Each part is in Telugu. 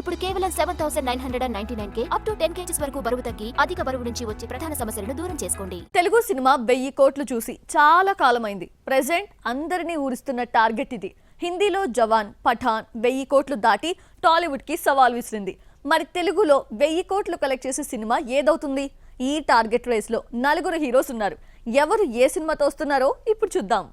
ఇప్పుడు కేవలం 7,999 అప్ టు 10 kgs వరకు బరువు తగ్గి అధిక బరువు నుంచి వచ్చే ప్రధాన సమస్యలను దూరం చేసుకోండి. తెలుగు సినిమా 1000 కోట్లు చూసి చాలా కాలమైంది. ప్రెజెంట్ అందరినీ ఊరిస్తున్న టార్గెట్ ఇది. హిందీలో జవాన్, పఠాన్ 1000 కోట్లు దాటి టాలీవుడ్ కి సవాల్ విసిరింది. మరి తెలుగులో 1000 కోట్లు కలెక్ట్ చేసే సినిమా ఏదవుతుంది? ఈ టార్గెట్ రేస్ లో 4 హీరోస్ ఉన్నారు. ఎవరు ఏ సినిమాతో వస్తున్నారో ఇప్పుడు చూద్దాం.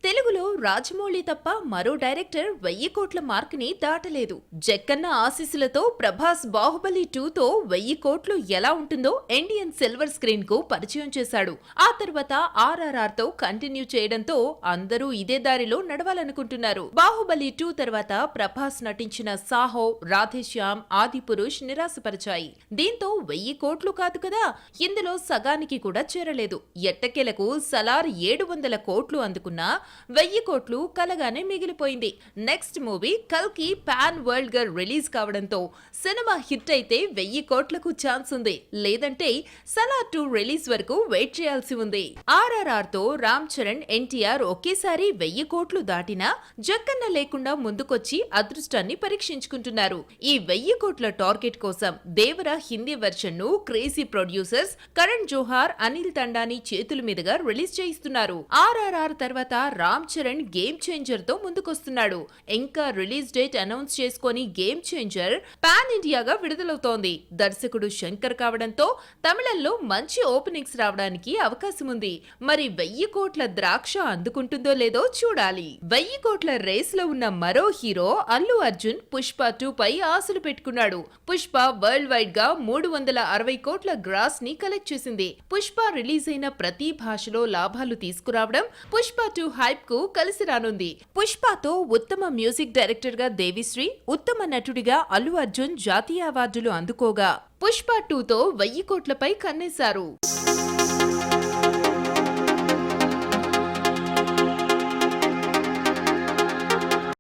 తెలుగులో రాజమౌళి తప్ప మరో డైరెక్టర్ 1000 కోట్ల మార్క్ ని దాటలేదు. జక్కన్న ఆశీస్సులతో ప్రభాస్ బాహుబలి 2తో 1000 కోట్లు ఎలా ఉంటుందో ఇండియన్ సిల్వర్ స్క్రీన్ కు పరిచయం చేశాడు. ఆ తర్వాత RRR తో కంటిన్యూ చేయడంతో అందరూ ఇదే దారిలో నడవాలనుకుంటున్నారు. బాహుబలి 2 తర్వాత ప్రభాస్ నటించిన సాహో, రాధేశ్యామ్, ఆదిపురుష్ నిరాశపరిచాయి. దీంతో 1000 కోట్లు కాదు కదా, ఇందులో సగానికి కూడా చేరలేదు. ఎట్టకేలకు సలార్ 700 కోట్లు అందుకున్నా 1000 కోట్లు కలగానే మిగిలిపోయింది. నెక్స్ట్ మూవీ కల్కి పాన్ వరల్డ్ గా రిలీజ్ కావడంతో సినిమా హిట్ అయితే 1000 కోట్లకు ఛాన్స్ ఉంది. లేదంటే సలార్ 2 రిలీజ్ వరకు వెయిట్ చేయాల్సి ఉంది. RRR తో రామ్ చరణ్, NTR ఒకేసారి 1000 కోట్లు దాటినా జక్కన్న లేకుండా ముందుకొచ్చి అదృష్టాన్ని పరీక్షించుకుంటున్నారు. ఈ 1000 కోట్ల టార్గెట్ కోసం దేవర హిందీ వెర్షన్ ను క్రేజీ ప్రొడ్యూసర్స్ కరణ్ జోహార్, అనిల్ తండాని చేతుల మీదుగా రిలీజ్ చేయిస్తున్నారు. RRR తర్వాత రామ్ చరణ్ గేమ్ చేంజర్ తో ముందుకొస్తున్నాడు. ఇంకా రిలీజ్ డేట్ అనౌన్స్ చేసుకొని గేమ్ చేంజర్ పాన్ ఇండియాగా విడుదలవుతోంది. దర్శకుడు శంకర్ కావడంతో తమిళంలో మంచి ఓపెనింగ్స్ రావడానికి అవకాశం ఉంది. మరి 1000 కోట్ల ద్రాక్ష అందుకుంటుందో లేదో చూడాలి. 1000 కోట్ల రేస్ లో ఉన్న మరో హీరో అల్లు అర్జున్ పుష్ప 2 పై ఆశలు పెట్టుకున్నాడు. పుష్ప వరల్డ్ వైడ్ గా 360 కోట్ల గ్రాస్ ని కలెక్ట్ చేసింది. పుష్ప రిలీజ్ అయిన ప్రతి భాషలో లాభాలు తీసుకురావడం పుష్ప 2 హైప్ కు కలిసి రానుంది. పుష్పతో ఉత్తమ మ్యూజిక్ డైరెక్టర్ గా దేవిశ్రీ, ఉత్తమ నటుడిగా అల్లు అర్జున్ జాతీయ అవార్డులు అందుకోగా పుష్ప 2తో 1000 కోట్లపై కన్నేశారు.